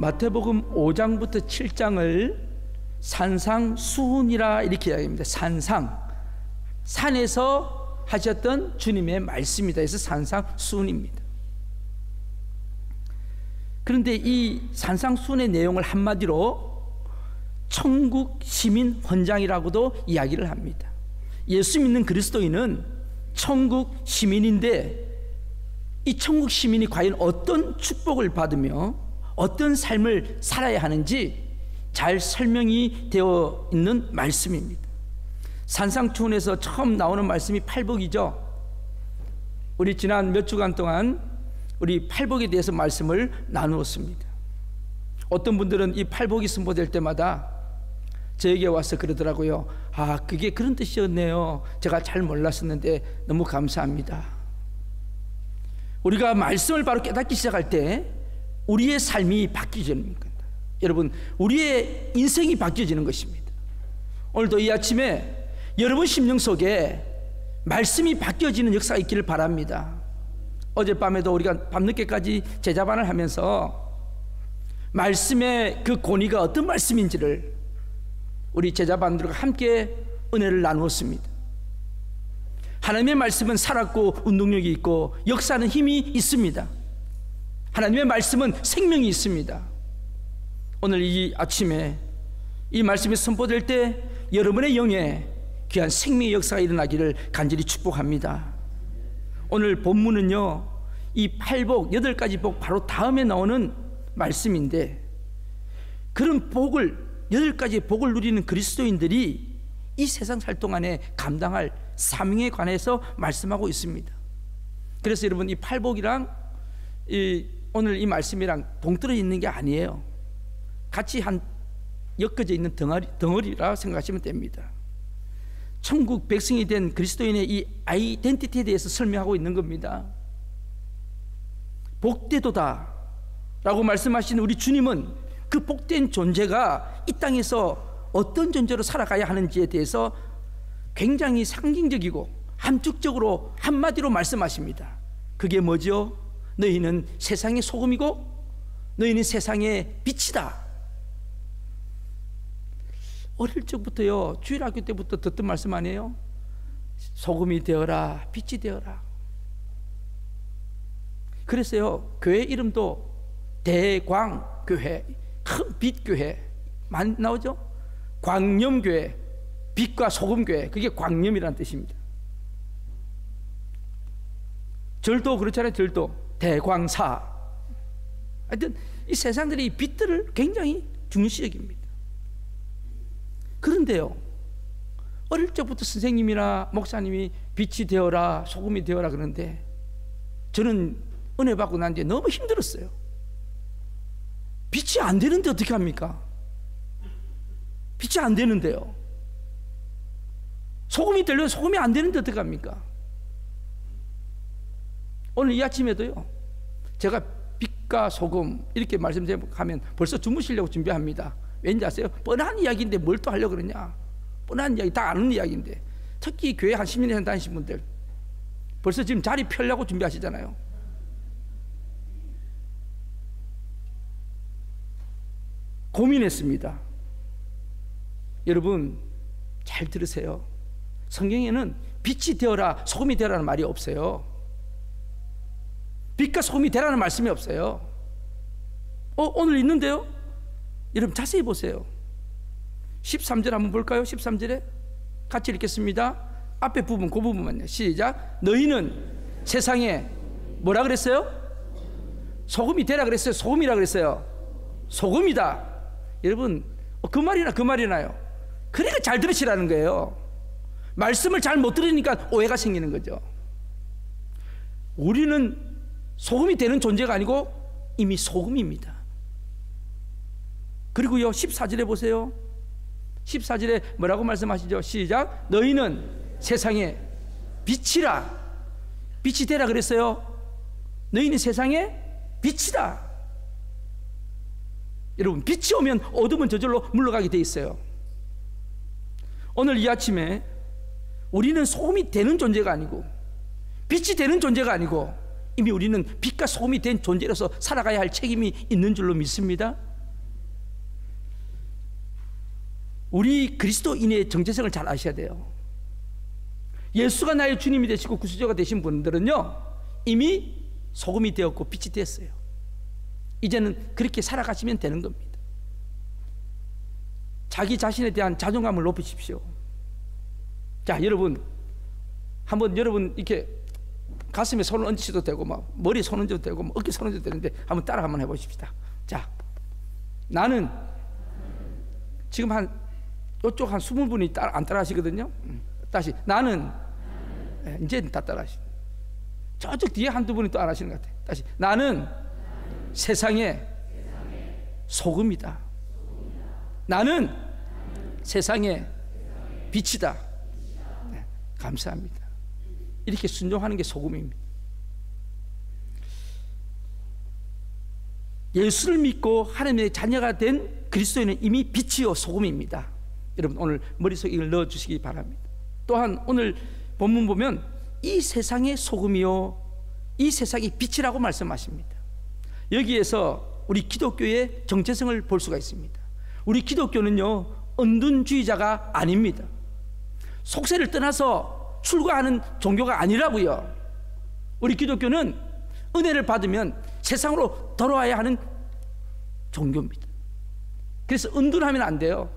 마태복음 5장부터 7장을 산상수훈이라 이렇게 이야기합니다. 산에서 하셨던 주님의 말씀이다 해서 산상수훈입니다. 그런데 이 산상수훈의 내용을 한마디로 천국 시민 헌장이라고도 이야기를 합니다. 예수 믿는 그리스도인은 천국 시민인데, 이 천국 시민이 과연 어떤 축복을 받으며 어떤 삶을 살아야 하는지 잘 설명이 되어 있는 말씀입니다. 산상수훈에서 처음 나오는 말씀이 팔복이죠. 우리 지난 몇 주간 동안 우리 팔복에 대해서 말씀을 나누었습니다. 어떤 분들은 이 팔복이 선포될 때마다 저에게 와서 그러더라고요. 아, 그게 그런 뜻이었네요. 제가 잘 몰랐었는데 너무 감사합니다. 우리가 말씀을 바로 깨닫기 시작할 때 우리의 삶이 바뀌어지는 겁니다. 여러분, 우리의 인생이 바뀌어지는 것입니다. 오늘도 이 아침에 여러분 심령 속에 말씀이 바뀌어지는 역사가 있기를 바랍니다. 어젯밤에도 우리가 밤늦게까지 제자반을 하면서 말씀의 그 권위가 어떤 말씀인지를 우리 제자반들과 함께 은혜를 나누었습니다. 하나님의 말씀은 살았고 운동력이 있고 역사하는 힘이 있습니다. 하나님의 말씀은 생명이 있습니다. 오늘 이 아침에 이 말씀이 선포될 때 여러분의 영에 귀한 생명의 역사가 일어나기를 간절히 축복합니다. 오늘 본문은요, 이 8복 8가지 복 바로 다음에 나오는 말씀인데, 그런 복을 8가지 복을 누리는 그리스도인들이 이 세상 살 동안에 감당할 사명에 관해서 말씀하고 있습니다. 그래서 여러분, 이 8복이랑 오늘 이 말씀이랑 동떨어져 있는 게 아니에요. 같이 엮어져 있는 덩어리라 생각하시면 됩니다. 천국 백성이 된 그리스도인의 이 아이덴티티에 대해서 설명하고 있는 겁니다. 복되도다 라고 말씀하신 우리 주님은 그 복된 존재가 이 땅에서 어떤 존재로 살아가야 하는지에 대해서 굉장히 상징적이고 함축적으로 한마디로 말씀하십니다. 그게 뭐죠? 너희는 세상의 소금이고 너희는 세상의 빛이다. 어릴 적부터요, 주일학교 때부터 듣던 말씀 아니에요? 소금이 되어라, 빛이 되어라. 그래서요, 교회 이름도 대광교회, 큰 빛교회 많이 나오죠? 광염교회, 빛과 소금교회, 그게 광염이라는 뜻입니다. 절도 그렇잖아요. 절도 대광사. 하여튼 이 세상들이 이 빛들을 굉장히 중시 여깁니다. 그런데요, 어릴 적부터 선생님이나 목사님이 빛이 되어라, 소금이 되어라 그러는데 저는 은혜 받고 난 뒤에 너무 힘들었어요. 빛이 안 되는데 어떻게 합니까? 빛이 안 되는데요. 소금이 되려면 소금이 안 되는데 어떻게 합니까? 오늘 이 아침에도요, 제가 빛과 소금 이렇게 말씀드리면 벌써 주무시려고 준비합니다. 왠지 아세요? 뻔한 이야기인데 뭘 또 하려고 그러냐? 뻔한 이야기, 다 아는 이야기인데. 특히 교회 한 10년 이상 다니신 분들 벌써 지금 자리 펴려고 준비하시잖아요. 고민했습니다. 여러분 잘 들으세요. 성경에는 빛이 되어라, 소금이 되어라는 말이 없어요. 빛과 소금이 되라는 말씀이 없어요. 오늘 있는데요? 여러분 자세히 보세요. 13절 한번 볼까요? 13절에 같이 읽겠습니다. 앞에 부분, 그 부분만요. 시작. 너희는 세상에 뭐라 그랬어요? 소금이 되라 그랬어요? 소금이라 그랬어요? 소금이다. 여러분 그 말이나요? 그러니까 잘 들으시라는 거예요. 말씀을 잘 못 들으니까 오해가 생기는 거죠. 우리는 소금이 되는 존재가 아니고 이미 소금입니다. 그리고요 14절에 보세요. 14절에 뭐라고 말씀하시죠? 시작. 너희는 세상에 빛이라. 빛이 되라 그랬어요. 너희는 세상에 빛이다. 여러분 빛이 오면 어둠은 저절로 물러가게 돼 있어요. 오늘 이 아침에 우리는 소금이 되는 존재가 아니고 빛이 되는 존재가 아니고 이미 우리는 빛과 소금이 된 존재로서 살아가야 할 책임이 있는 줄로 믿습니다. 우리 그리스도인의 정체성을 잘 아셔야 돼요. 예수가 나의 주님이 되시고 구주자가 되신 분들은요, 이미 소금이 되었고 빛이 되었어요. 이제는 그렇게 살아가시면 되는 겁니다. 자기 자신에 대한 자존감을 높이십시오. 자, 여러분, 한번 여러분 이렇게 가슴에 손을 얹으셔도 되고, 막 머리에 손 얹어도 되고, 막 어깨에 손 얹어도 되는데, 한번 따라 한번 해보십시다. 자, 나는 지금 한 이쪽 한 20분이 안 따라 하시거든요. 다시 나는 이제 다 따라 하시네. 저쪽 뒤에 한두 분이 또 안 하시는 것 같아요. 다시 나는 세상의 소금이다. 나는 세상의 빛이다. 네, 감사합니다. 이렇게 순종하는 게 소금입니다. 예수를 믿고 하나님의 자녀가 된 그리스도인은 이미 빛이요 소금입니다. 여러분 오늘 머릿속에 이걸 넣어주시기 바랍니다. 또한 오늘 본문 보면 이 세상의 소금이요 이 세상의 빛이라고 말씀하십니다. 여기에서 우리 기독교의 정체성을 볼 수가 있습니다. 우리 기독교는요 은둔주의자가 아닙니다. 속세를 떠나서 출가하는 종교가 아니라고요. 우리 기독교는 은혜를 받으면 세상으로 돌아와야 하는 종교입니다. 그래서 은둔하면 안 돼요.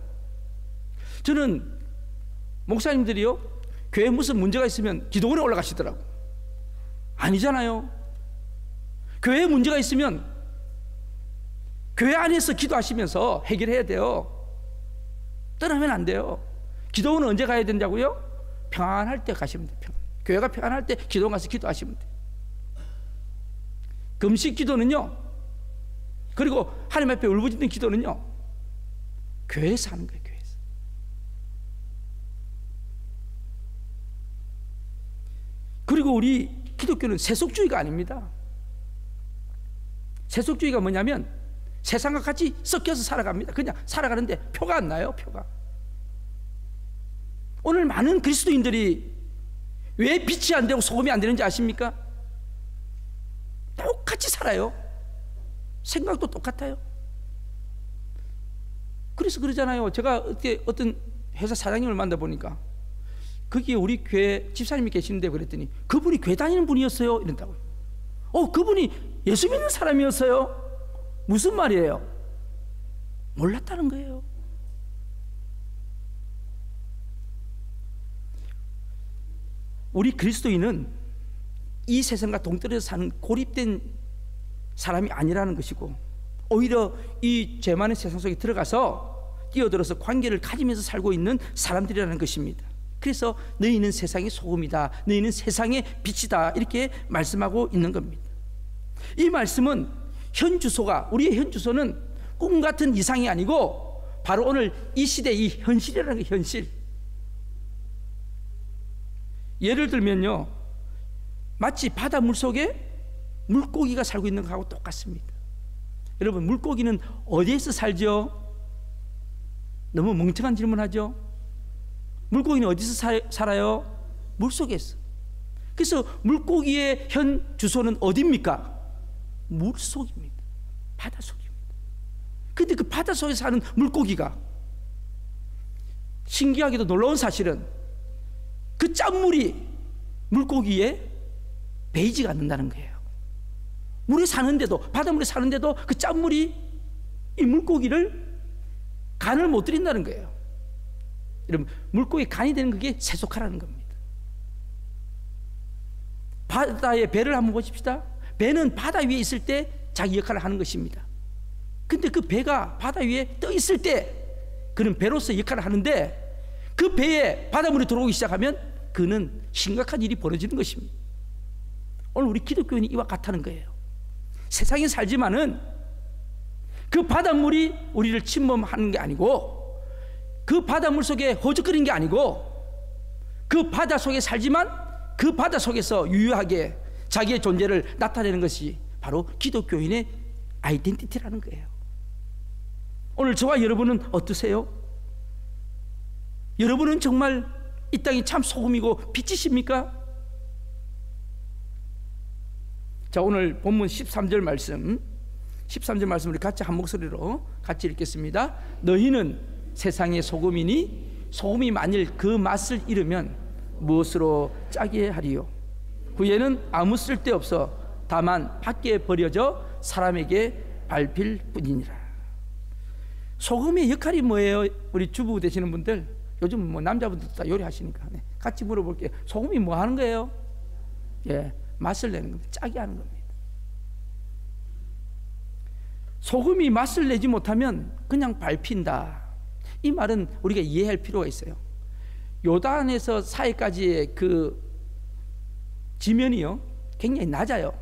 저는 목사님들이요 교회에 무슨 문제가 있으면 기도원에 올라가시더라고. 아니잖아요. 교회에 문제가 있으면 교회 안에서 기도하시면서 해결해야 돼요. 떠나면 안 돼요. 기도원은 언제 가야 된다고요? 평안할 때 가시면 돼요. 교회가 평안할 때 기도원 가서 기도하시면 돼요. 금식 기도는요, 그리고 하나님 앞에 울부짖는 기도는요 교회에서 하는 거예요. 교회에서. 그리고 우리 기독교는 세속주의가 아닙니다. 세속주의가 뭐냐면 세상과 같이 섞여서 살아갑니다. 그냥 살아가는데 표가 안 나요. 표가. 오늘 많은 그리스도인들이 왜 빛이 안 되고 소금이 안 되는지 아십니까? 똑같이 살아요. 생각도 똑같아요. 그래서 그러잖아요. 제가 어떤 회사 사장님을 만나보니까 거기에 우리 교회 집사님이 계시는데 그랬더니 그분이 교회 다니는 분이었어요 이런다고요. 그분이 예수 믿는 사람이었어요. 무슨 말이에요? 몰랐다는 거예요. 우리 그리스도인은 이 세상과 동떨어져 사는 고립된 사람이 아니라는 것이고, 오히려 이 죄 많은 세상 속에 들어가서 뛰어들어서 관계를 가지면서 살고 있는 사람들이라는 것입니다. 그래서 너희는 세상의 소금이다, 너희는 세상의 빛이다, 이렇게 말씀하고 있는 겁니다. 이 말씀은 현 주소가, 우리의 현 주소는 꿈 같은 이상이 아니고 바로 오늘 이 시대의 이 현실이라는 게 현실. 예를 들면요, 마치 바다 물속에 물고기가 살고 있는 것하고 똑같습니다. 여러분, 물고기는 어디에서 살죠? 너무 멍청한 질문하죠? 물고기는 어디서 살아요? 물속에서. 그래서 물고기의 현 주소는 어디입니까? 물속입니다. 바닷속입니다. 근데 그 바닷속에 사는 물고기가, 신기하게도 놀라운 사실은 그 짠물이 물고기에 배이지가 않는다는 거예요. 물에 사는데도, 바닷물에 사는데도 그 짠물이 이 물고기를 간을 못 들인다는 거예요. 여러분, 물고기 간이 되는 그게 세속화라는 겁니다. 바다의 배를 한번 보십시다. 배는 바다 위에 있을 때 자기 역할을 하는 것입니다. 근데 그 배가 바다 위에 떠 있을 때 그는 배로서 역할을 하는데, 그 배에 바닷물이 들어오기 시작하면 그는 심각한 일이 벌어지는 것입니다. 오늘 우리 기독교인이 이와 같다는 거예요. 세상에 살지만은 그 바닷물이 우리를 침범하는 게 아니고, 그 바닷물 속에 허우적거리는 게 아니고, 그 바다 속에 살지만 그 바다 속에서 유유하게 자기의 존재를 나타내는 것이 바로 기독교인의 아이덴티티라는 거예요. 오늘 저와 여러분은 어떠세요? 여러분은 정말 이 땅이 참 소금이고 빛이십니까? 자, 오늘 본문 13절 말씀, 13절 말씀 우리 같이 한 목소리로 같이 읽겠습니다. 너희는 세상의 소금이니 소금이 만일 그 맛을 잃으면 무엇으로 짜게 하리요? 후에는 아무 쓸데없어 다만 밖에 버려져 사람에게 밟힐 뿐이니라. 소금의 역할이 뭐예요? 우리 주부 되시는 분들, 요즘 뭐 남자분들도 다 요리하시니까 같이 물어볼게요. 소금이 뭐 하는 거예요? 예, 맛을 내는 겁니다. 짜게 하는 겁니다. 소금이 맛을 내지 못하면 그냥 밟힌다. 이 말은 우리가 이해할 필요가 있어요. 요단에서 사해까지의 그 지면이요 굉장히 낮아요.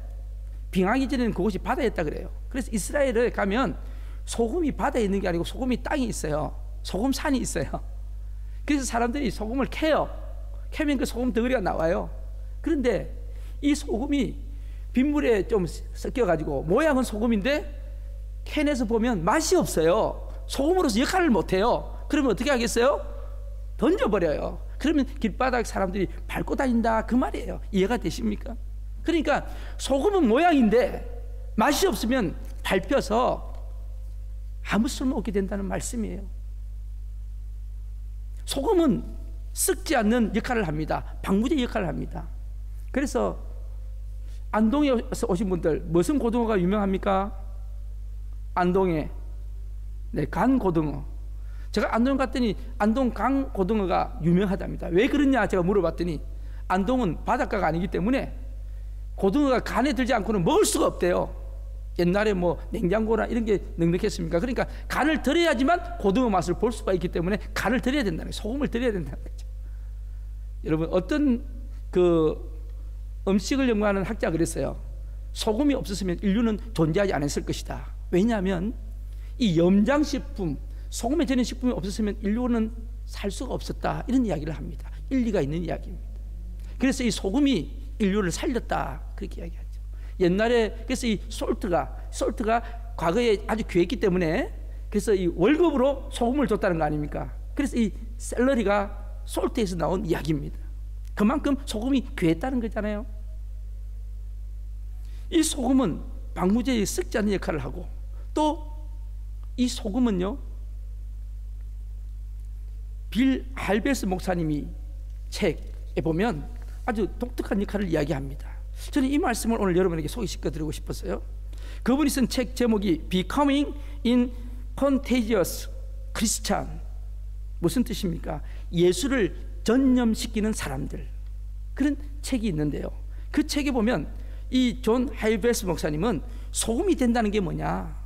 빙하기 전에는 그곳이 바다였다 그래요. 그래서 이스라엘에 가면 소금이 바다에 있는 게 아니고 소금이 땅에 있어요. 소금산이 있어요. 그래서 사람들이 소금을 캐요. 캐면 그 소금 덩어리가 나와요. 그런데 이 소금이 빗물에 좀 섞여가지고 모양은 소금인데 캔에서 보면 맛이 없어요. 소금으로서 역할을 못해요. 그러면 어떻게 하겠어요? 던져버려요. 그러면 길바닥 사람들이 밟고 다닌다 그 말이에요. 이해가 되십니까? 그러니까 소금은 모양인데 맛이 없으면 밟혀서 아무 쓸모없게 된다는 말씀이에요. 소금은 썩지 않는 역할을 합니다. 방부제 역할을 합니다. 그래서 안동에서 오신 분들 무슨 고등어가 유명합니까? 안동에 간 고등어. 제가 안동 갔더니 안동 강 고등어가 유명하답니다. 왜 그러냐 제가 물어봤더니 안동은 바닷가가 아니기 때문에 고등어가 간에 들지 않고는 먹을 수가 없대요. 옛날에 뭐 냉장고나 이런 게 넉넉했습니까? 그러니까 간을 들여야지만 고등어 맛을 볼 수가 있기 때문에 간을 들여야 된다는 거예요. 소금을 들여야 된다는 거죠. 여러분 어떤 그 음식을 연구하는 학자가 그랬어요. 소금이 없었으면 인류는 존재하지 않았을 것이다. 왜냐하면 이 염장식품, 소금에 절인 식품이 없었으면 인류는 살 수가 없었다. 이런 이야기를 합니다. 일리가 있는 이야기입니다. 그래서 이 소금이 인류를 살렸다. 그렇게 이야기하죠. 옛날에 그래서 이 솔트가 과거에 아주 귀했기 때문에 그래서 이 월급으로 소금을 줬다는 거 아닙니까? 그래서 이 샐러리가 솔트에서 나온 이야기입니다. 그만큼 소금이 귀했다는 거잖아요. 이 소금은 방부제에 썩지 않는 역할을 하고 또 이 소금은요 빌 할베스 목사님이 책에 보면 아주 독특한 역할을 이야기합니다. 저는 이 말씀을 오늘 여러분에게 소개시켜 드리고 싶었어요. 그분이 쓴 책 제목이 Becoming in Contagious Christian. 무슨 뜻입니까? 예수를 전염시키는 사람들. 그런 책이 있는데요. 그 책에 보면 이 존 할베스 목사님은 소금이 된다는 게 뭐냐?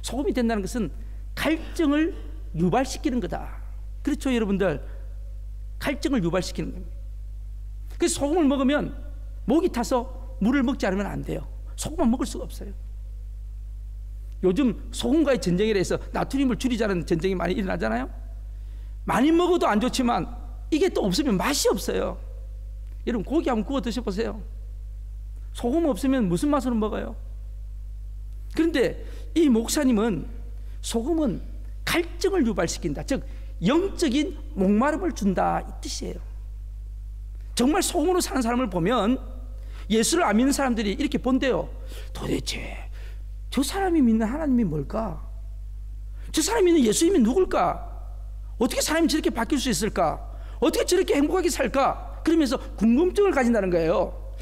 소금이 된다는 것은 갈증을 유발시키는 거다. 그렇죠, 여러분들? 갈증을 유발시키는 겁니다. 그래서 소금을 먹으면 목이 타서 물을 먹지 않으면 안 돼요. 소금만 먹을 수가 없어요. 요즘 소금과의 전쟁이라 해서 나트륨을 줄이자는 전쟁이 많이 일어나잖아요. 많이 먹어도 안 좋지만 이게 또 없으면 맛이 없어요. 여러분 고기 한번 구워 드셔보세요. 소금 없으면 무슨 맛으로 먹어요? 그런데 이 목사님은 소금은 갈증을 유발시킨다. 즉 영적인 목마름을 준다 이 뜻이에요. 정말 소금으로 사는 사람을 보면 예수를 안 믿는 사람들이 이렇게 본대요. 도대체 저 사람이 믿는 하나님이 뭘까? 저 사람이 믿는 예수님이 누굴까? 어떻게 사람이 저렇게 바뀔 수 있을까? 어떻게 저렇게 행복하게 살까? 그러면서 궁금증을 가진다는 거예요.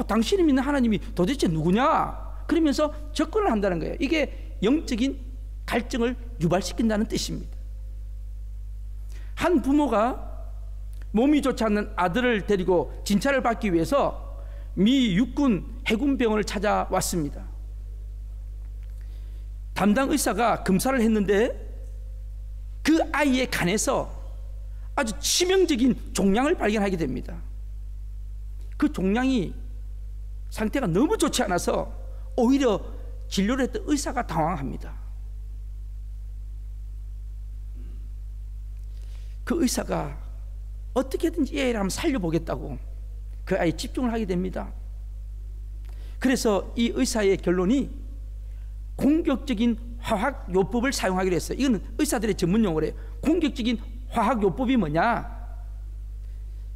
당신이 믿는 하나님이 도대체 누구냐? 그러면서 접근을 한다는 거예요. 이게 영적인 갈증을 유발시킨다는 뜻입니다. 한 부모가 몸이 좋지 않는 아들을 데리고 진찰을 받기 위해서 미 육군 해군병원을 찾아왔습니다. 담당 의사가 검사를 했는데 그 아이의 간에서 아주 치명적인 종양을 발견하게 됩니다. 그 종양이 상태가 너무 좋지 않아서 오히려 진료를 했던 의사가 당황합니다. 그 의사가 어떻게든지 이 아이를 한번 살려보겠다고 그 아이에 집중을 하게 됩니다. 그래서 이 의사의 결론이 공격적인 화학요법을 사용하기로 했어요. 이거는 의사들의 전문 용어래요. 공격적인 화학요법이 뭐냐?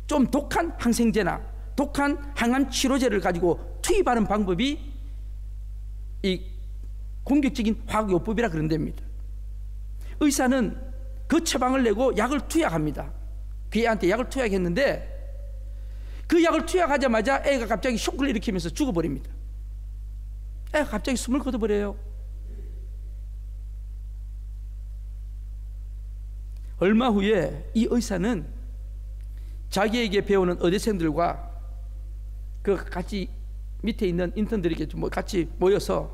좀 독한 항생제나 독한 항암 치료제를 가지고 투입하는 방법이 이 공격적인 화학요법이라 그런답니다. 의사는 그 처방을 내고 약을 투약합니다. 그 애한테 약을 투약했는데 그 약을 투약하자마자 애가 갑자기 쇼크를 일으키면서 죽어버립니다. 애가 갑자기 숨을 거둬버려요. 얼마 후에 이 의사는 자기에게 배우는 의대생들과 그 같이 밑에 있는 인턴들에게 같이 모여서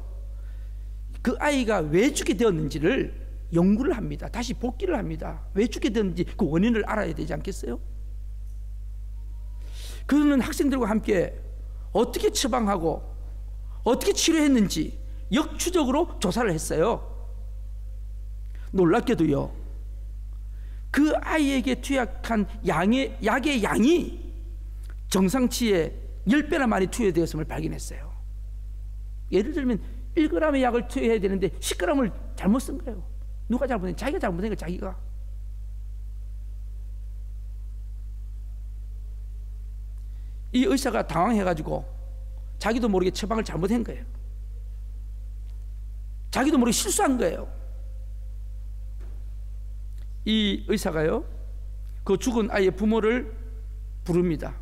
그 아이가 왜 죽게 되었는지를 연구를 합니다. 다시 복기를 합니다. 왜 죽게 되었는지 그 원인을 알아야 되지 않겠어요? 그는 학생들과 함께 어떻게 처방하고 어떻게 치료했는지 역추적으로 조사를 했어요. 놀랍게도요, 그 아이에게 투약한 약의 양이 정상치의 10배나 많이 투여되었음을 발견했어요. 예를 들면 1g의 약을 투여해야 되는데 10g을 잘못 쓴 거예요. 누가 잘못했냐? 자기가 잘못한 거예요. 자기가. 이 의사가 당황해가지고 자기도 모르게 처방을 잘못한 거예요. 자기도 모르게 실수한 거예요. 이 의사가요, 그 죽은 아이의 부모를 부릅니다.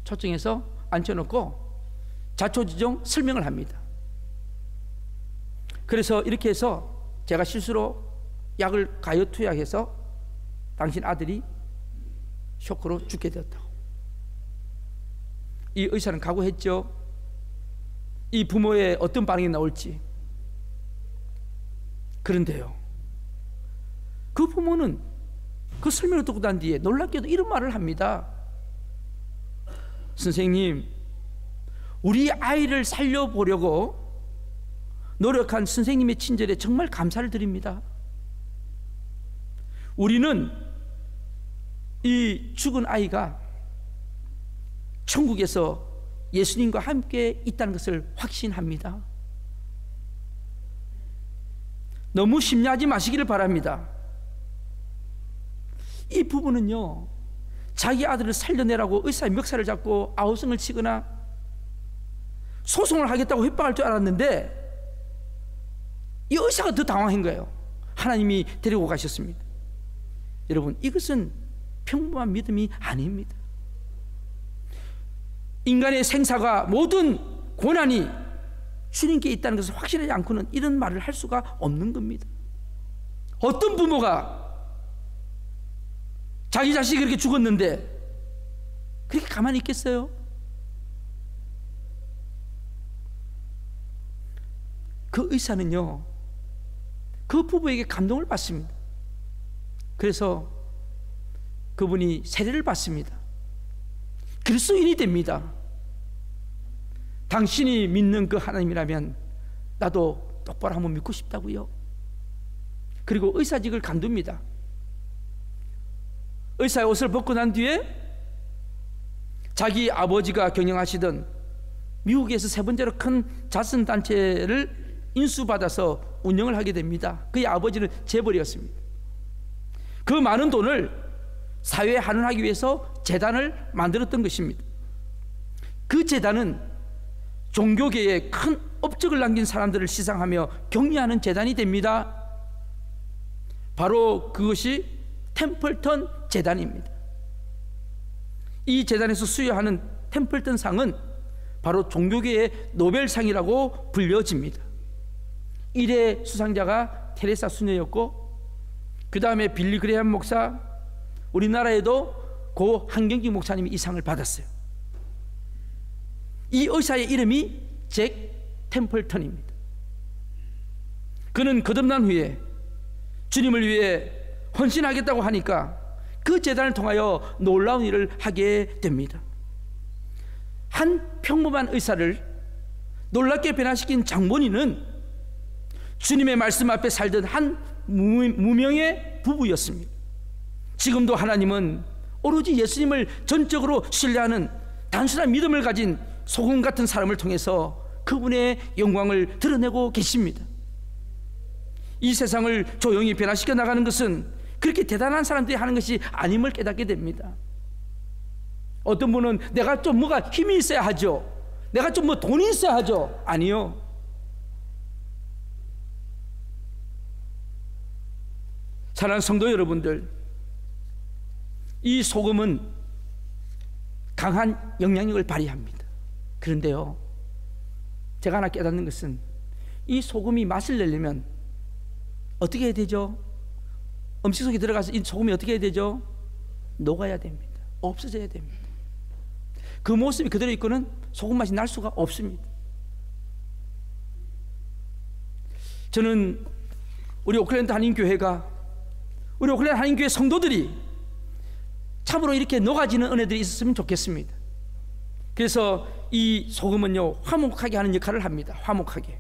초청해서 앉혀놓고 자초지종 설명을 합니다. 그래서 이렇게 해서 제가 실수로 약을 가여 투약해서 당신 아들이 쇼크로 죽게 되었다고. 이 의사는 각오했죠. 이 부모의 어떤 반응이 나올지. 그런데요, 그 부모는 그 설명을 듣고 난 뒤에 놀랍게도 이런 말을 합니다. 선생님, 우리 아이를 살려보려고 노력한 선생님의 친절에 정말 감사를 드립니다. 우리는 이 죽은 아이가 천국에서 예수님과 함께 있다는 것을 확신합니다. 너무 심려하지 마시기를 바랍니다. 이 부부는요, 자기 아들을 살려내라고 의사의 멱살을 잡고 아우성을 치거나 소송을 하겠다고 협박할 줄 알았는데 이 의사가 더 당황한 거예요. 하나님이 데리고 가셨습니다. 여러분, 이것은 평범한 믿음이 아닙니다. 인간의 생사가 모든 고난이 주님께 있다는 것을 확신하지 않고는 이런 말을 할 수가 없는 겁니다. 어떤 부모가 자기 자식이 그렇게 죽었는데 그렇게 가만히 있겠어요? 그 의사는요, 그 부부에게 감동을 받습니다. 그래서 그분이 세례를 받습니다. 그리스도인이 됩니다. 당신이 믿는 그 하나님이라면 나도 똑바로 한번 믿고 싶다고요. 그리고 의사직을 간둡니다. 의사의 옷을 벗고 난 뒤에 자기 아버지가 경영하시던 미국에서 세 번째로 큰 자선단체를 인수받아서 운영을 하게 됩니다. 그의 아버지는 재벌이었습니다. 그 많은 돈을 사회에 환원하기 위해서 재단을 만들었던 것입니다. 그 재단은 종교계에 큰 업적을 남긴 사람들을 시상하며 격려하는 재단이 됩니다. 바로 그것이 템플턴 재단입니다. 이 재단에서 수여하는 템플턴 상은 바로 종교계의 노벨상이라고 불려집니다. 1회 수상자가 테레사 수녀였고, 그 다음에 빌리 그레이엄 목사, 우리나라에도 고 한경기 목사님이 이 상을 받았어요. 이 의사의 이름이 잭 템플턴입니다. 그는 거듭난 후에 주님을 위해 헌신하겠다고 하니까 그 재단을 통하여 놀라운 일을 하게 됩니다. 한 평범한 의사를 놀랍게 변화시킨 장본인은 주님의 말씀 앞에 살던 한 무명의 부부였습니다. 지금도 하나님은 오로지 예수님을 전적으로 신뢰하는 단순한 믿음을 가진 소금 같은 사람을 통해서 그분의 영광을 드러내고 계십니다. 이 세상을 조용히 변화시켜 나가는 것은 그렇게 대단한 사람들이 하는 것이 아님을 깨닫게 됩니다. 어떤 분은 내가 좀 뭐가 힘이 있어야 하죠. 내가 좀 뭐 돈이 있어야 하죠. 아니요. 사랑하는 성도 여러분들, 이 소금은 강한 영향력을 발휘합니다. 그런데요, 제가 하나 깨닫는 것은 이 소금이 맛을 내려면 어떻게 해야 되죠? 음식 속에 들어가서 이 소금이 어떻게 해야 되죠? 녹아야 됩니다. 없어져야 됩니다. 그 모습이 그대로 있고는 소금 맛이 날 수가 없습니다. 저는 우리 오클랜드 한인교회가, 우리 오클랜드 한인교회 성도들이 참으로 이렇게 녹아지는 은혜들이 있었으면 좋겠습니다. 그래서 이 소금은요, 화목하게 하는 역할을 합니다. 화목하게.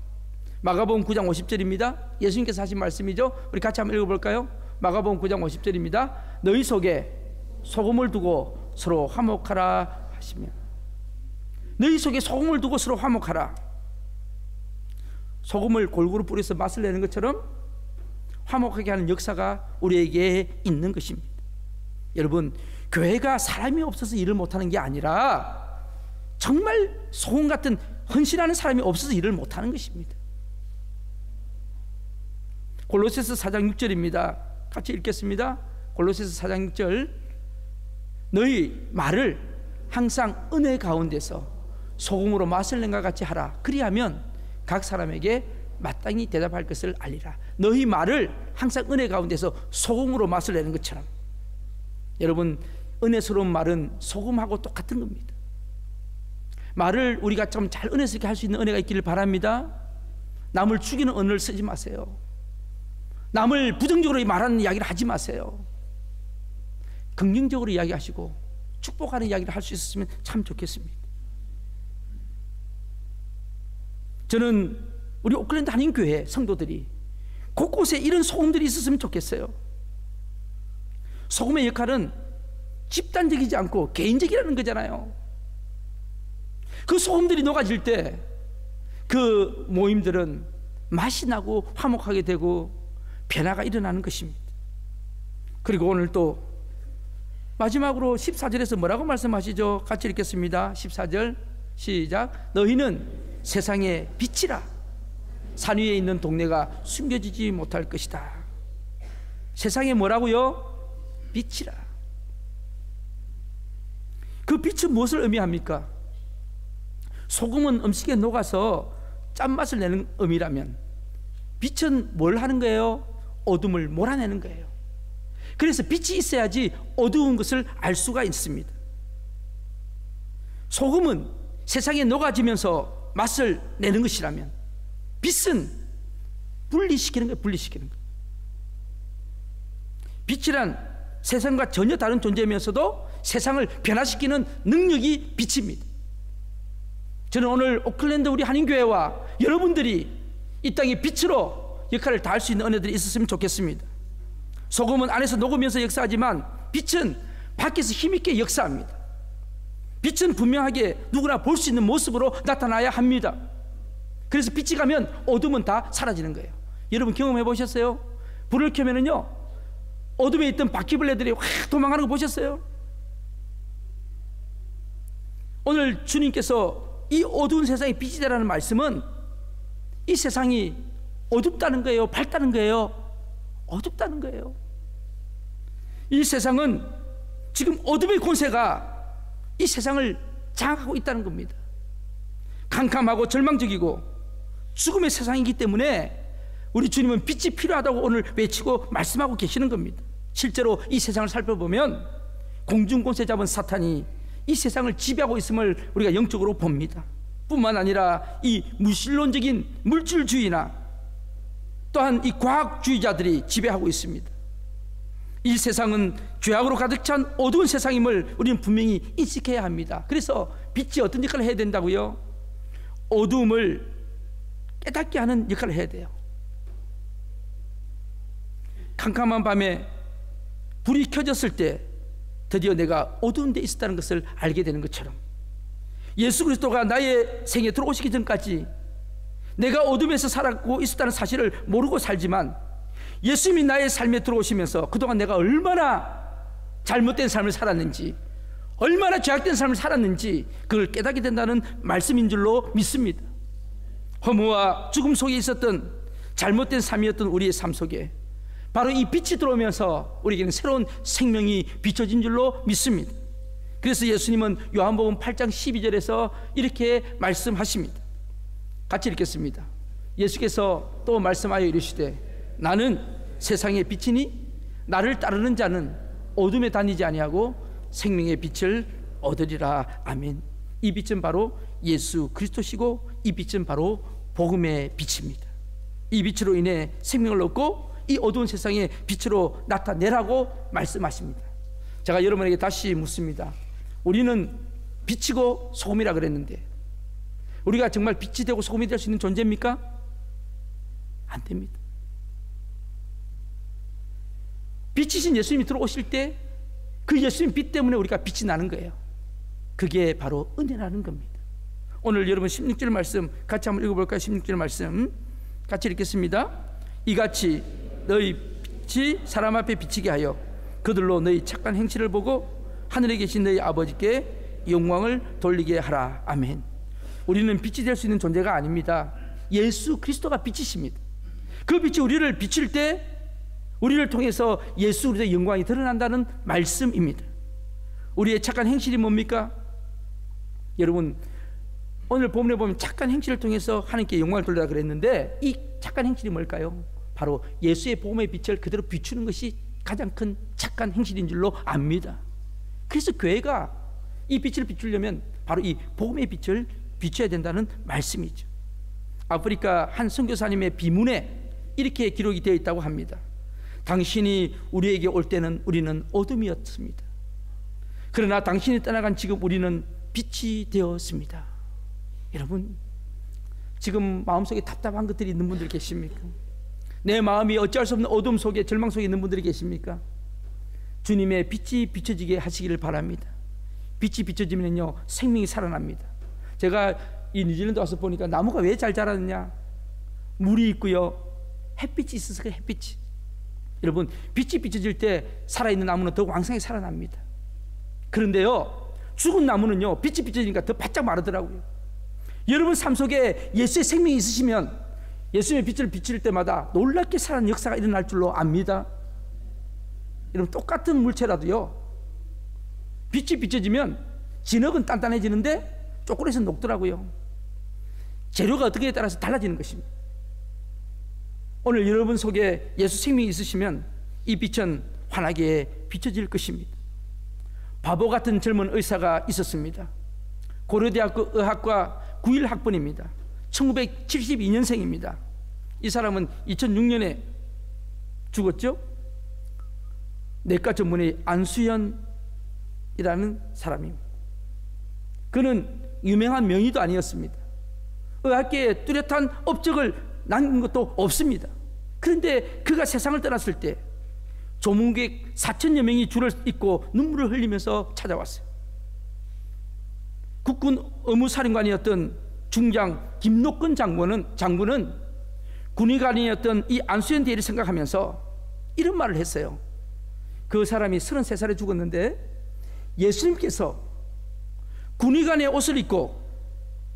마가복음 9장 50절입니다. 예수님께서 하신 말씀이죠. 우리 같이 한번 읽어볼까요? 마가복음 9장 50절입니다. 너희 속에 소금을 두고 서로 화목하라 하시며, 너희 속에 소금을 두고 서로 화목하라. 소금을 골고루 뿌려서 맛을 내는 것처럼 화목하게 하는 역사가 우리에게 있는 것입니다. 여러분, 교회가 사람이 없어서 일을 못하는 게 아니라 정말 소금 같은 헌신하는 사람이 없어서 일을 못하는 것입니다. 골로새서 4장 6절입니다. 같이 읽겠습니다. 골로새서 4장 6절. 너희 말을 항상 은혜 가운데서 소금으로 맛을 낸 것 같이 하라. 그리하면 각 사람에게 마땅히 대답할 것을 알리라. 너희 말을 항상 은혜 가운데서 소금으로 맛을 내는 것처럼. 여러분, 은혜스러운 말은 소금하고 똑같은 겁니다. 말을 우리가 좀 잘 은혜스럽게 할 수 있는 은혜가 있기를 바랍니다. 남을 죽이는 언어를 쓰지 마세요. 남을 부정적으로 말하는 이야기를 하지 마세요. 긍정적으로 이야기하시고 축복하는 이야기를 할 수 있었으면 참 좋겠습니다. 저는 우리 오클랜드 한인교회 성도들이 곳곳에 이런 소금들이 있었으면 좋겠어요. 소금의 역할은 집단적이지 않고 개인적이라는 거잖아요. 그 소금들이 녹아질 때 그 모임들은 맛이 나고 화목하게 되고 변화가 일어나는 것입니다. 그리고 오늘 또 마지막으로 14절에서 뭐라고 말씀하시죠? 같이 읽겠습니다. 14절 시작. 너희는 세상의 빛이라. 산 위에 있는 동네가 숨겨지지 못할 것이다. 세상에 뭐라고요? 빛이라. 그 빛은 무엇을 의미합니까? 소금은 음식에 녹아서 짠맛을 내는 의미라면 빛은 뭘 하는 거예요? 어둠을 몰아내는 거예요. 그래서 빛이 있어야지 어두운 것을 알 수가 있습니다. 소금은 세상에 녹아지면서 맛을 내는 것이라면 빛은 분리시키는 거예요. 분리시키는 거예요. 빛이란 세상과 전혀 다른 존재이면서도 세상을 변화시키는 능력이 빛입니다. 저는 오늘 오클랜드 우리 한인교회와 여러분들이 이 땅의 빛으로 역할을 다할 수 있는 은혜들이 있었으면 좋겠습니다. 소금은 안에서 녹으면서 역사하지만 빛은 밖에서 힘있게 역사합니다. 빛은 분명하게 누구나 볼 수 있는 모습으로 나타나야 합니다. 그래서 빛이 가면 어둠은 다 사라지는 거예요. 여러분 경험해 보셨어요? 불을 켜면은요, 어둠에 있던 바퀴벌레들이 확 도망가는 거 보셨어요? 오늘 주님께서 이 어두운 세상에 빛이 되라는 말씀은 이 세상이 어둡다는 거예요? 밝다는 거예요? 어둡다는 거예요. 이 세상은 지금 어둠의 권세가 이 세상을 장악하고 있다는 겁니다. 캄캄하고 절망적이고 죽음의 세상이기 때문에 우리 주님은 빛이 필요하다고 오늘 외치고 말씀하고 계시는 겁니다. 실제로 이 세상을 살펴보면 공중권세 잡은 사탄이 이 세상을 지배하고 있음을 우리가 영적으로 봅니다. 뿐만 아니라 이 무신론적인 물질주의나 또한 이 과학주의자들이 지배하고 있습니다. 이 세상은 죄악으로 가득 찬 어두운 세상임을 우리는 분명히 인식해야 합니다. 그래서 빛이 어떤 역할을 해야 된다고요? 어두움을 깨닫게 하는 역할을 해야 돼요. 캄캄한 밤에 불이 켜졌을 때 드디어 내가 어두운 데 있었다는 것을 알게 되는 것처럼 예수 그리스도가 나의 생에 들어오시기 전까지 내가 어둠에서 살았고 있었다는 사실을 모르고 살지만 예수님이 나의 삶에 들어오시면서 그동안 내가 얼마나 잘못된 삶을 살았는지, 얼마나 죄악된 삶을 살았는지 그걸 깨닫게 된다는 말씀인 줄로 믿습니다. 허무와 죽음 속에 있었던 잘못된 삶이었던 우리의 삶 속에 바로 이 빛이 들어오면서 우리에게는 새로운 생명이 비춰진 줄로 믿습니다. 그래서 예수님은 요한복음 8장 12절에서 이렇게 말씀하십니다. 같이 읽겠습니다. 예수께서 또 말씀하여 이르시되 나는 세상의 빛이니 나를 따르는 자는 어둠에 다니지 아니하고 생명의 빛을 얻으리라. 아멘. 이 빛은 바로 예수 그리스도시고 이 빛은 바로 복음의 빛입니다. 이 빛으로 인해 생명을 얻고 이 어두운 세상에 빛으로 나타내라고 말씀하십니다. 제가 여러분에게 다시 묻습니다. 우리는 빛이고 소금이라 그랬는데 우리가 정말 빛이 되고 소금이 될 수 있는 존재입니까? 안 됩니다. 빛이신 예수님이 들어오실 때 그 예수님 빛 때문에 우리가 빛이 나는 거예요. 그게 바로 은혜라는 겁니다. 오늘 여러분 16절 말씀 같이 한번 읽어볼까요? 16절 말씀 같이 읽겠습니다. 이같이 너희 빛이 사람 앞에 비치게 하여 그들로 너희 착한 행실을 보고 하늘에 계신 너희 아버지께 영광을 돌리게 하라. 아멘. 우리는 빛이 될 수 있는 존재가 아닙니다. 예수 그리스도가 빛이십니다. 그 빛이 우리를 비칠 때 우리를 통해서 예수 그리스도의 영광이 드러난다는 말씀입니다. 우리의 착한 행실이 뭡니까? 여러분 오늘 본문에 보면 착한 행실을 통해서 하나님께 영광을 돌리라 그랬는데 이 착한 행실이 뭘까요? 바로 예수의 복음의 빛을 그대로 비추는 것이 가장 큰 착한 행실인 줄로 압니다. 그래서 교회가 이 빛을 비추려면 바로 이 복음의 빛을 비춰야 된다는 말씀이죠. 아프리카 한 선교사님의 비문에 이렇게 기록이 되어 있다고 합니다. 당신이 우리에게 올 때는 우리는 어둠이었습니다. 그러나 당신이 떠나간 지금 우리는 빛이 되었습니다. 여러분 지금 마음속에 답답한 것들이 있는 분들 계십니까? 내 마음이 어찌할 수 없는 어둠 속에 절망 속에 있는 분들이 계십니까? 주님의 빛이 비춰지게 하시기를 바랍니다. 빛이 비춰지면요 생명이 살아납니다. 제가 이 뉴질랜드 와서 보니까 나무가 왜 잘 자라느냐? 물이 있고요 햇빛이 있어서 그 햇빛이. 여러분 빛이 비춰질 때 살아있는 나무는 더 왕성하게 살아납니다. 그런데요 죽은 나무는요 빛이 비춰지니까 더 바짝 마르더라고요. 여러분 삶 속에 예수의 생명이 있으시면 예수님의 빛을 비칠 때마다 놀랍게 살아나는 역사가 일어날 줄로 압니다. 여러분 똑같은 물체라도요 빛이 비춰지면 진흙은 단단해지는데 초콜릿은 녹더라고요. 재료가 어떻게에 따라서 달라지는 것입니다. 오늘 여러분 속에 예수 생명이 있으시면 이 빛은 환하게 비춰질 것입니다. 바보 같은 젊은 의사가 있었습니다. 고려대학교 의학과 91학번입니다. 1972년생입니다. 이 사람은 2006년에 죽었죠. 내과 전문의 안수현이라는 사람입니다. 그는 유명한 명의도 아니었습니다. 의학계에 뚜렷한 업적을 남긴 것도 없습니다. 그런데 그가 세상을 떠났을 때 조문객 4천여 명이 줄을 잇고 눈물을 흘리면서 찾아왔어요. 국군 의무사령관이었던 중장 김노근 장군은 군의관이었던 이 안수현 대리를 생각하면서 이런 말을 했어요. 그 사람이 33살에 죽었는데 예수님께서 군의관의 옷을 입고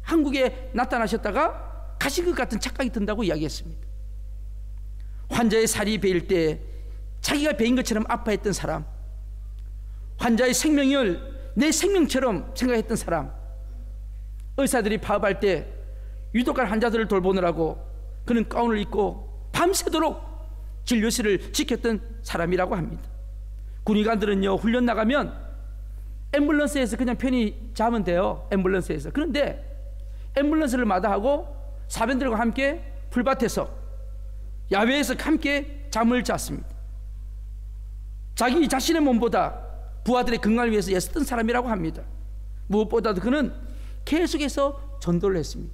한국에 나타나셨다가 가신 것 같은 착각이 든다고 이야기했습니다. 환자의 살이 베일 때 자기가 베인 것처럼 아파했던 사람, 환자의 생명을 내 생명처럼 생각했던 사람, 의사들이 파업할 때 유독한 환자들을 돌보느라고 그는 가운을 입고 밤새도록 진료실을 지켰던 사람이라고 합니다. 군의관들은요 훈련 나가면 앰뷸런스에서 그냥 편히 자면 돼요. 앰뷸런스에서. 그런데 앰뷸런스를 마다하고 사병들과 함께 풀밭에서 야외에서 함께 잠을 잤습니다. 자기 자신의 몸보다 부하들의 건강을 위해서 애썼던 사람이라고 합니다. 무엇보다도 그는 계속해서 전도를 했습니다.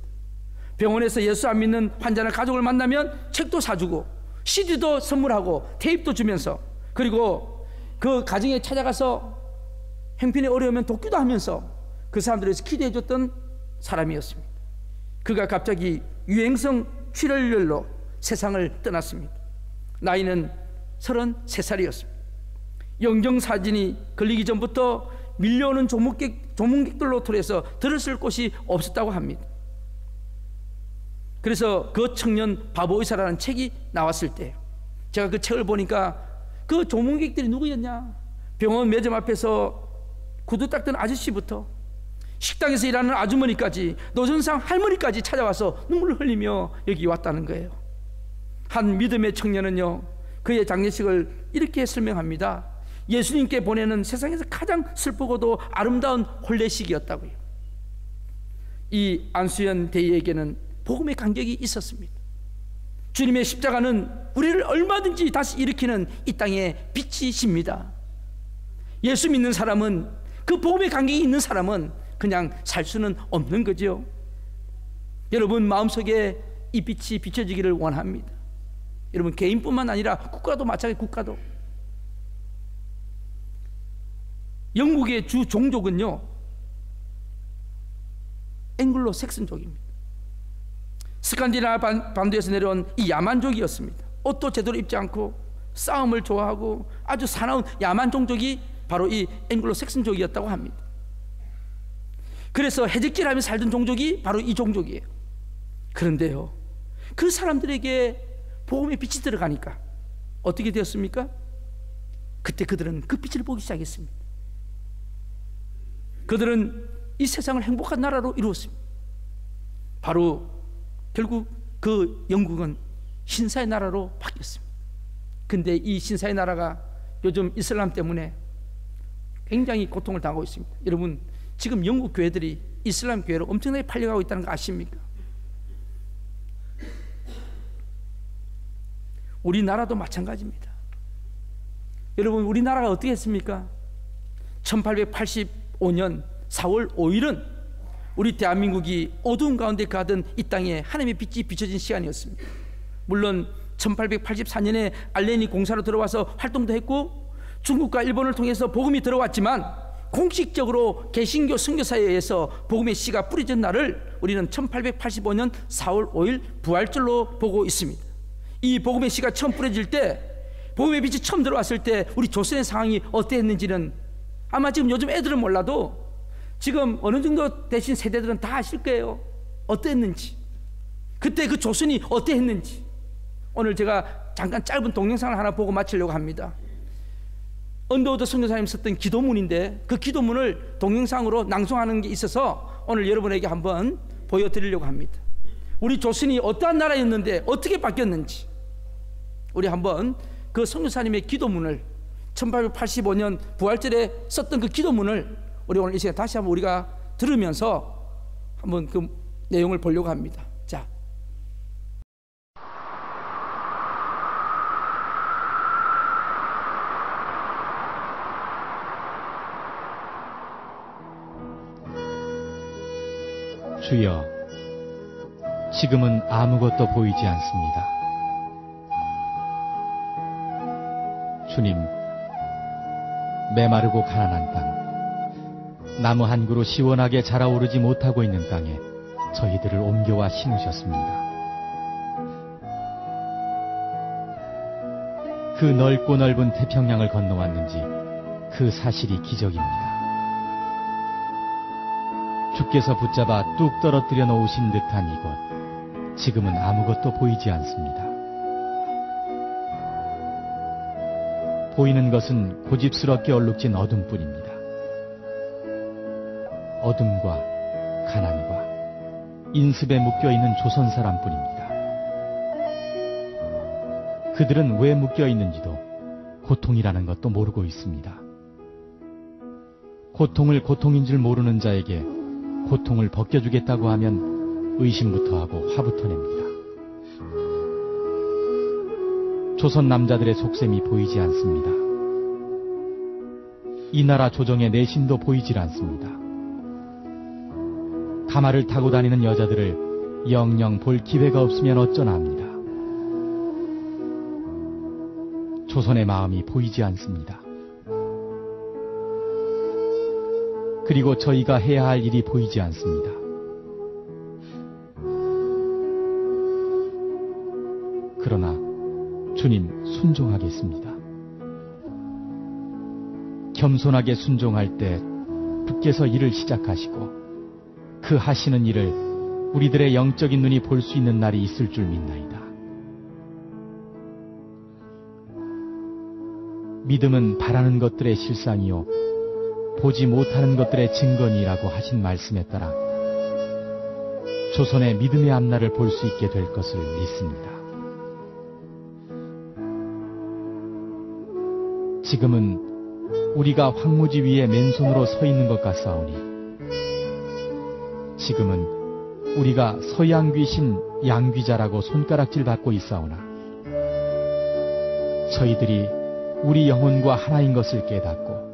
병원에서 예수 안 믿는 환자나 가족을 만나면 책도 사주고 CD도 선물하고 테이프도 주면서, 그리고 그 가정에 찾아가서 형편이 어려우면 돕기도 하면서 그 사람들을 위해서 기도해 줬던 사람이었습니다. 그가 갑자기 유행성 출혈열로 세상을 떠났습니다. 나이는 33살이었습니다. 영정사진이 걸리기 전부터 밀려오는 조문객들로 통해서 들었을 곳이 없었다고 합니다. 그래서 그 청년 바보 의사라는 책이 나왔을 때 제가 그 책을 보니까 그 조문객들이 누구였냐? 병원 매점 앞에서 구두 닦던 아저씨부터 식당에서 일하는 아주머니까지 노점상 할머니까지 찾아와서 눈물을 흘리며 여기 왔다는 거예요. 한 믿음의 청년은요, 그의 장례식을 이렇게 설명합니다. 예수님께 보내는 세상에서 가장 슬프고도 아름다운 혼례식이었다고요. 이 안수연 대의에게는 복음의 간격이 있었습니다. 주님의 십자가는 우리를 얼마든지 다시 일으키는 이 땅의 빛이십니다. 예수 믿는 사람은, 그 복음의 간격이 있는 사람은 그냥 살 수는 없는 거죠. 여러분 마음속에 이 빛이 비춰지기를 원합니다. 여러분 개인뿐만 아니라 국가도 마찬가지. 국가도. 영국의 주 종족은요 앵글로 색슨족입니다. 스칸디나비아 반도에서 내려온 이 야만족이었습니다. 옷도 제대로 입지 않고 싸움을 좋아하고 아주 사나운 야만 종족이 바로 이 앵글로 색슨족이었다고 합니다. 그래서 해적질하며 살던 종족이 바로 이 종족이에요. 그런데요, 그 사람들에게 복음의 빛이 들어가니까 어떻게 되었습니까? 그때 그들은 그 빛을 보기 시작했습니다. 그들은 이 세상을 행복한 나라로 이루었습니다. 바로 결국 그 영국은 신사의 나라로 바뀌었습니다. 근데 이 신사의 나라가 요즘 이슬람 때문에 굉장히 고통을 당하고 있습니다. 여러분 지금 영국 교회들이 이슬람 교회로 엄청나게 팔려가고 있다는 거 아십니까? 우리나라도 마찬가지입니다. 여러분 우리나라가 어떻게 했습니까? 1885년 4월 5일은 우리 대한민국이 어두운 가운데 가던 이 땅에 하나님의 빛이 비춰진 시간이었습니다. 물론 1884년에 알렌이 공사로 들어와서 활동도 했고 중국과 일본을 통해서 복음이 들어왔지만 공식적으로 개신교 선교사에 의해서 복음의 씨가 뿌려진 날을 우리는 1885년 4월 5일 부활절로 보고 있습니다. 이 복음의 씨가 처음 뿌려질 때, 복음의 빛이 처음 들어왔을 때 우리 조선의 상황이 어땠는지는 아마 지금 요즘 애들은 몰라도 지금 어느 정도 되신 세대들은 다 아실 거예요. 어땠는지, 그때 그 조선이 어땠는지. 오늘 제가 잠깐 짧은 동영상을 하나 보고 마치려고 합니다. 언더우드 선교사님 썼던 기도문인데 그 기도문을 동영상으로 낭송하는 게 있어서 오늘 여러분에게 한번 보여드리려고 합니다. 우리 조선이 어떠한 나라였는데 어떻게 바뀌었는지 우리 한번 그 선교사님의 기도문을 1885년 부활절에 썼던 그 기도문을 우리 오늘 이 시간에 다시 한번 우리가 들으면서 한번 그 내용을 보려고 합니다. 자, 주여, 지금은 아무것도 보이지 않습니다. 주님, 메마르고 가난한 땅, 나무 한 그루 시원하게 자라오르지 못하고 있는 땅에 저희들을 옮겨와 심으셨습니다. 그 넓고 넓은 태평양을 건너왔는지 그 사실이 기적입니다. 주께서 붙잡아 뚝 떨어뜨려 놓으신 듯한 이곳, 지금은 아무것도 보이지 않습니다. 보이는 것은 고집스럽게 얼룩진 어둠뿐입니다. 어둠과 가난과 인습에 묶여있는 조선 사람뿐입니다. 그들은 왜 묶여있는지도 고통이라는 것도 모르고 있습니다. 고통을 고통인 줄 모르는 자에게 고통을 벗겨주겠다고 하면 의심부터 하고 화부터 냅니다. 조선 남자들의 속셈이 보이지 않습니다. 이 나라 조정의 내신도 보이질 않습니다. 가마를 타고 다니는 여자들을 영영 볼 기회가 없으면 어쩌나 합니다. 조선의 마음이 보이지 않습니다. 그리고 저희가 해야 할 일이 보이지 않습니다. 그러나 주님, 순종하겠습니다. 겸손하게 순종할 때 주께서 일을 시작하시고 그 하시는 일을 우리들의 영적인 눈이 볼 수 있는 날이 있을 줄 믿나이다. 믿음은 바라는 것들의 실상이요 보지 못하는 것들의 증거니라고 하신 말씀에 따라 조선의 믿음의 앞날을 볼 수 있게 될 것을 믿습니다. 지금은 우리가 황무지 위에 맨손으로 서 있는 것 같사오니 지금은 우리가 서양 귀신 양귀자라고 손가락질 받고 있사오나 저희들이 우리 영혼과 하나인 것을 깨닫고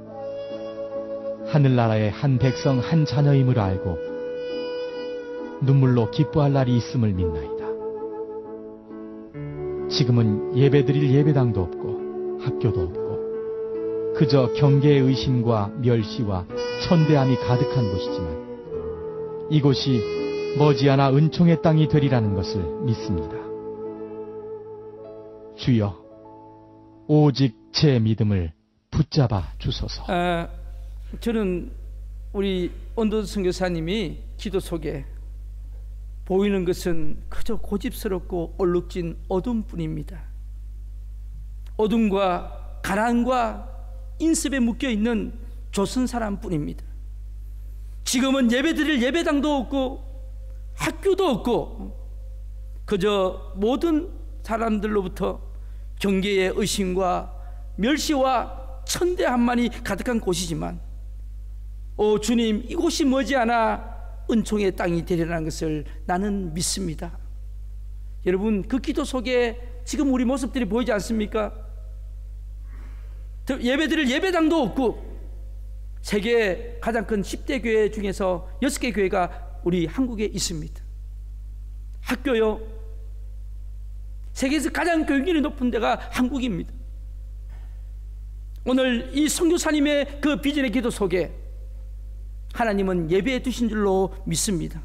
하늘나라의 한 백성 한 자녀임을 알고 눈물로 기뻐할 날이 있음을 믿나이다. 지금은 예배드릴 예배당도 없고 학교도 없고 그저 경계의 의심과 멸시와 천대함이 가득한 곳이지만 이곳이 머지않아 은총의 땅이 되리라는 것을 믿습니다. 주여, 오직 제 믿음을 붙잡아 주소서. 저는 우리 온도드 선교사님이 기도 속에 보이는 것은 그저 고집스럽고 얼룩진 어둠뿐입니다. 어둠과 가난과 인습에 묶여있는 조선 사람뿐입니다. 지금은 예배드릴 예배당도 없고 학교도 없고 그저 모든 사람들로부터 경계의 의심과 멸시와 천대함만이 가득한 곳이지만 오 주님, 이곳이 머지않아 은총의 땅이 되리라는 것을 나는 믿습니다. 여러분, 그 기도 속에 지금 우리 모습들이 보이지 않습니까? 예배드릴 예배당도 없고 세계 가장 큰 10대 교회 중에서 6개 교회가 우리 한국에 있습니다. 학교요, 세계에서 가장 교육률이 높은 데가 한국입니다. 오늘 이 선교사님의 그 비전의 기도 속에 하나님은 예배해 두신 줄로 믿습니다.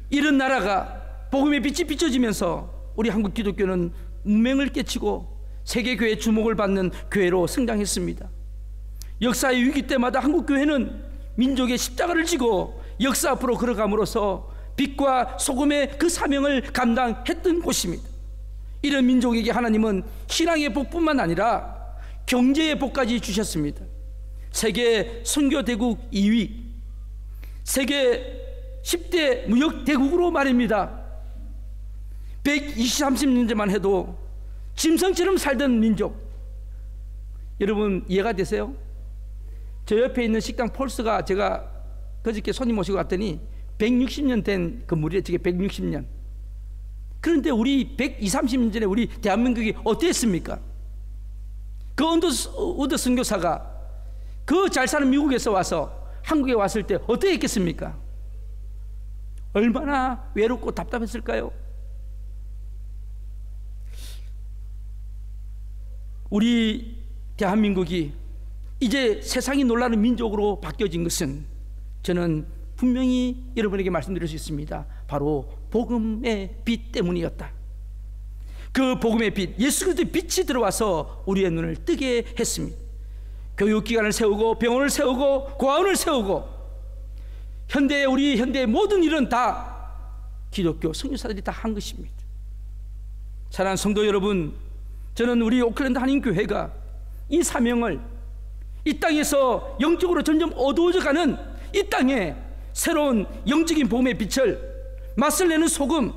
이런 나라가 복음의 빛이 비춰지면서 우리 한국 기독교는 문명을 깨치고 세계교회의 주목을 받는 교회로 성장했습니다. 역사의 위기 때마다 한국 교회는 민족의 십자가를 지고 역사 앞으로 걸어감으로써 빛과 소금의 그 사명을 감당했던 곳입니다. 이런 민족에게 하나님은 신앙의 복뿐만 아니라 경제의 복까지 주셨습니다. 세계 선교대국 2위, 세계 10대 무역대국으로 말입니다. 120~30년 전만 해도 짐승처럼 살던 민족, 여러분 이해가 되세요? 저 옆에 있는 식당 폴스가 제가 그저께 손님 모시고 갔더니 160년 된 건물이에요. 저게 160년. 그런데 우리 120~30년 전에 우리 대한민국이 어땠습니까? 그 온도우드 선교사가 그 잘 사는 미국에서 와서 한국에 왔을 때 어떻게 했겠습니까? 얼마나 외롭고 답답했을까요? 우리 대한민국이 이제 세상이 놀라는 민족으로 바뀌어진 것은 저는 분명히 여러분에게 말씀드릴 수 있습니다. 바로 복음의 빛 때문이었다. 그 복음의 빛, 예수 그리스도의 빛이 들어와서 우리의 눈을 뜨게 했습니다. 교육기관을 세우고 병원을 세우고 고아원을 세우고 우리 현대의 모든 일은 다 기독교 선교사들이 다 한 것입니다. 사랑하는 성도 여러분, 저는 우리 오클랜드 한인교회가 이 사명을 이 땅에서 영적으로 점점 어두워져가는 이 땅에 새로운 영적인 복음의 빛을 맛을 내는 소금,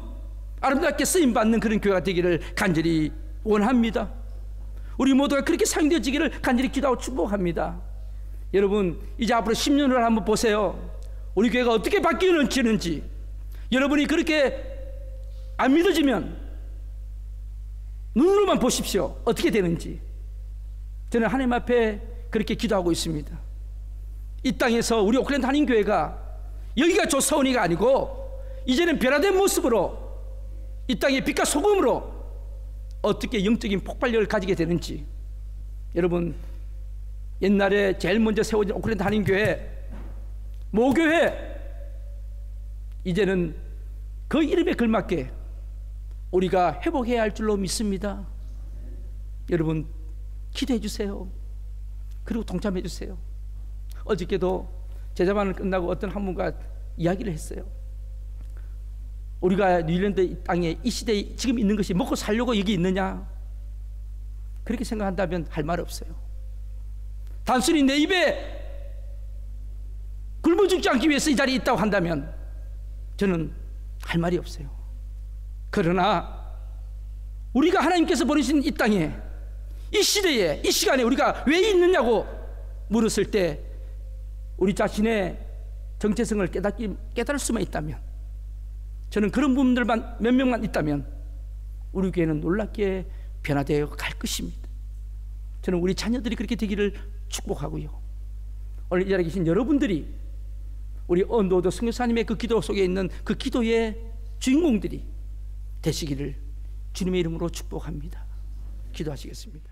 아름답게 쓰임받는 그런 교회가 되기를 간절히 원합니다. 우리 모두가 그렇게 사용되어지기를 간절히 기도하고 축복합니다. 여러분, 이제 앞으로 10년을 한번 보세요. 우리 교회가 어떻게 바뀌는지. 여러분이 그렇게 안 믿어지면 눈으로만 보십시오. 어떻게 되는지. 저는 하나님 앞에 그렇게 기도하고 있습니다. 이 땅에서 우리 오클랜드 한인교회가 여기가 조사원이가 아니고 이제는 변화된 모습으로 이 땅의 빛과 소금으로 어떻게 영적인 폭발력을 가지게 되는지. 여러분, 옛날에 제일 먼저 세워진 오클랜드 한인교회 모교회, 이제는 그 이름에 걸맞게 우리가 회복해야 할 줄로 믿습니다. 여러분 기도해 주세요. 그리고 동참해 주세요. 어저께도 제자반을 끝나고 어떤 한 분과 이야기를 했어요. 우리가 뉴질랜드 땅에 이 시대에 지금 있는 것이 먹고 살려고 여기 있느냐? 그렇게 생각한다면 할 말 없어요. 단순히 내 입에 굶어 죽지 않기 위해서 이 자리에 있다고 한다면 저는 할 말이 없어요. 그러나 우리가 하나님께서 보내신 이 땅에, 이 시대에, 이 시간에 우리가 왜 있느냐고 물었을 때 우리 자신의 정체성을 깨달을 수만 있다면, 저는 그런 부분들만 몇 명만 있다면 우리 교회는 놀랍게 변화되어 갈 것입니다. 저는 우리 자녀들이 그렇게 되기를 축복하고요, 오늘 이 자리에 계신 여러분들이 우리 언도도 선교사님의 그 기도 속에 있는 그 기도의 주인공들이 되시기를 주님의 이름으로 축복합니다. 기도하시겠습니다.